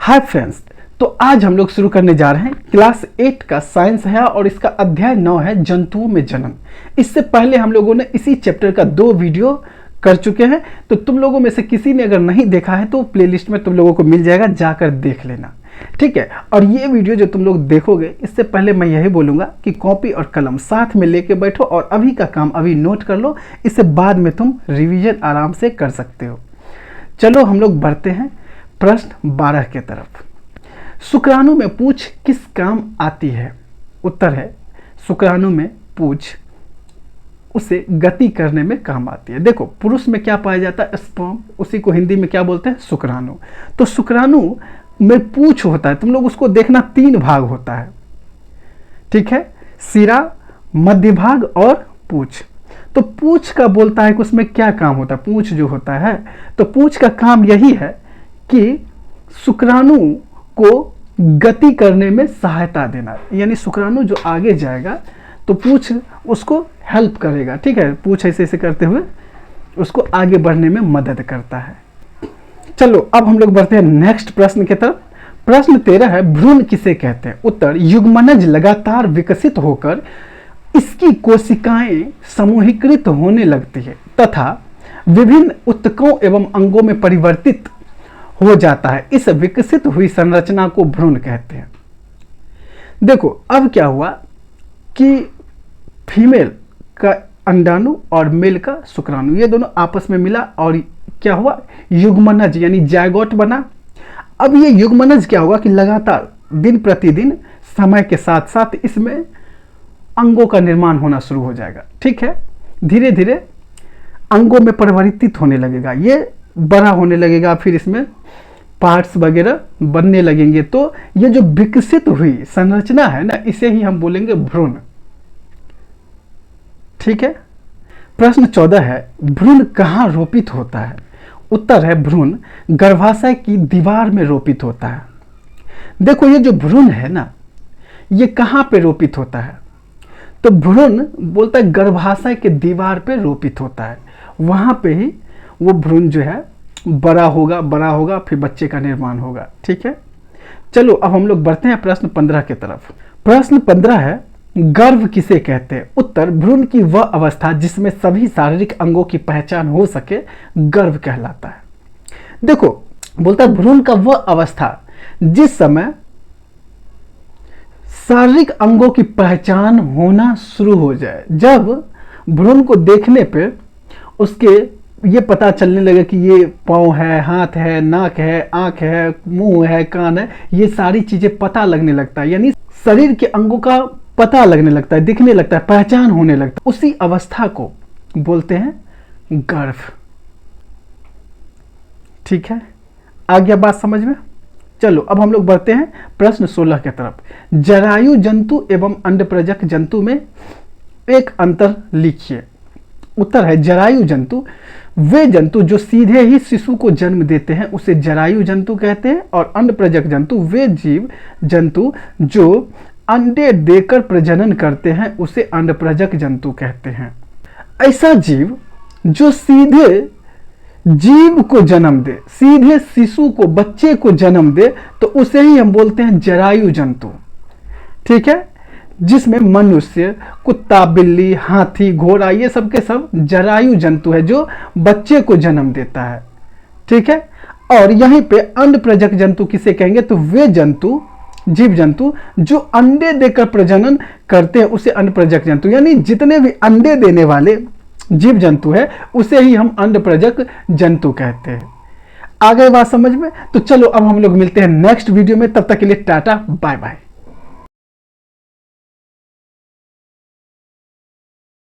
Hi friends, तो आज हम लोग शुरू करने जा रहे हैं क्लास 8 का साइंस है और इसका अध्याय 9 है जंतुओं में जन्म। इससे पहले हम लोगों ने इसी चैप्टर का 2 वीडियो कर चुके हैं, तो तुम लोगों में से किसी ने अगर नहीं देखा है तो प्लेलिस्ट में तुम लोगों को मिल जाएगा, जाकर देख लेना, ठीक है। और ये वीडियो जो तुम लोग देखोगे, इससे पहले मैं यही बोलूँगा कि कॉपी और कलम साथ में लेके बैठो और अभी का काम अभी नोट कर लो, इससे बाद में तुम रिवीजन आराम से कर सकते हो। चलो हम लोग बढ़ते हैं प्रश्न 12 के तरफ। शुक्राणु में पूंछ किस काम आती है? उत्तर है शुक्राणु में पूंछ उसे गति करने में काम आती है। देखो, पुरुष में क्या पाया जाता है? स्पर्म, उसी को हिंदी में क्या बोलते हैं? शुक्राणु। तो शुक्राणु में पूंछ होता है, तुम लोग उसको देखना 3 भाग होता है, ठीक है, सिरा, मध्य भाग और पूंछ। तो पूंछ का बोलता है कि उसमें क्या काम होता है। पूंछ जो होता है, तो पूंछ का काम यही है कि शुक्राणु को गति करने में सहायता देना, यानी शुक्राणु जो आगे जाएगा तो पूंछ उसको हेल्प करेगा, ठीक है। पूंछ ऐसे ऐसे करते हुए उसको आगे बढ़ने में मदद करता है। चलो अब हम लोग बढ़ते हैं नेक्स्ट प्रश्न की तरफ। प्रश्न 13 है, भ्रूण किसे कहते हैं? उत्तर, युग्मनज लगातार विकसित होकर इसकी कोशिकाएं समूहीकृत होने लगती है तथा विभिन्न ऊतकों एवं अंगों में परिवर्तित हो जाता है। इस विकसित हुई संरचना को भ्रूण कहते हैं। देखो, अब क्या हुआ कि फीमेल का अंडाणु और मेल का शुक्राणु, ये दोनों आपस में मिला और क्या हुआ? युग्मनज यानी जायगोट बना। अब ये युग्मनज क्या होगा कि लगातार दिन प्रतिदिन समय के साथ साथ इसमें अंगों का निर्माण होना शुरू हो जाएगा, ठीक है। धीरे धीरे अंगों में परिवर्तित होने लगेगा, ये बड़ा होने लगेगा, फिर इसमें पार्ट्स वगैरह बनने लगेंगे। तो ये जो विकसित हुई संरचना है ना, इसे ही हम बोलेंगे भ्रूण, ठीक है। प्रश्न 14 है, भ्रूण कहाँ रोपित होता है? उत्तर है, भ्रूण गर्भाशय की दीवार में रोपित होता है। देखो, ये जो भ्रूण है ना, ये कहाँ पे रोपित होता है? तो भ्रूण बोलता है गर्भाशय के दीवार पे रोपित होता है, वहां पे ही वो भ्रूण जो है बड़ा होगा, फिर बच्चे का निर्माण होगा, ठीक है। चलो अब हम लोग बढ़ते हैं प्रश्न 15 की तरफ। प्रश्न 15 है, गर्भ किसे कहते हैं? उत्तर, भ्रूण की वह अवस्था जिसमें सभी शारीरिक अंगों की पहचान हो सके गर्भ कहलाता है। देखो, बोलता है भ्रूण का वह अवस्था जिस समय शारीरिक अंगों की पहचान होना शुरू हो जाए। जब भ्रूण को देखने पे उसके ये पता चलने लगे कि ये पाँव है, हाथ है, नाक है, आँख है, मुंह है, कान है, ये सारी चीजें पता लगने लगता है, यानी शरीर के अंगों का पता लगने लगता है, दिखने लगता है, पहचान होने लगता है। उसी अवस्था को बोलते हैं गर्भ, ठीक है। आ गया बात समझ में? चलो अब हम लोग बढ़ते हैं प्रश्न 16 की तरफ। जरायु जंतु एवं अंडप्रजक जंतु में एक अंतर लिखिए। उत्तर है, जरायु जंतु वे जंतु जो सीधे ही शिशु को जन्म देते हैं उसे जरायु जंतु कहते हैं, और अंडप्रजक जंतु वे जीव जंतु जो अंडे देकर प्रजनन करते हैं उसे अंडप्रजक जंतु कहते हैं। ऐसा जीव जो सीधे जीव को जन्म दे, सीधे शिशु को, बच्चे को जन्म दे, तो उसे ही हम बोलते हैं जरायु जंतु, ठीक है। जिसमें मनुष्य, कुत्ता, बिल्ली, हाथी, घोड़ा, ये सब के सब जरायु जंतु है जो बच्चे को जन्म देता है, ठीक है। और यहीं पे अंडप्रजक जंतु किसे कहेंगे? तो वे जंतु, जीव जंतु जो अंडे देकर प्रजनन करते हैं उसे अंडप्रजक जंतु, यानी जितने भी अंडे देने वाले जीव जंतु है उसे ही हम अंडप्रजक जंतु कहते हैं। आ गए बात समझ में? तो चलो अब हम लोग मिलते हैं नेक्स्ट वीडियो में, तब तक के लिए टाटा बाय बाय।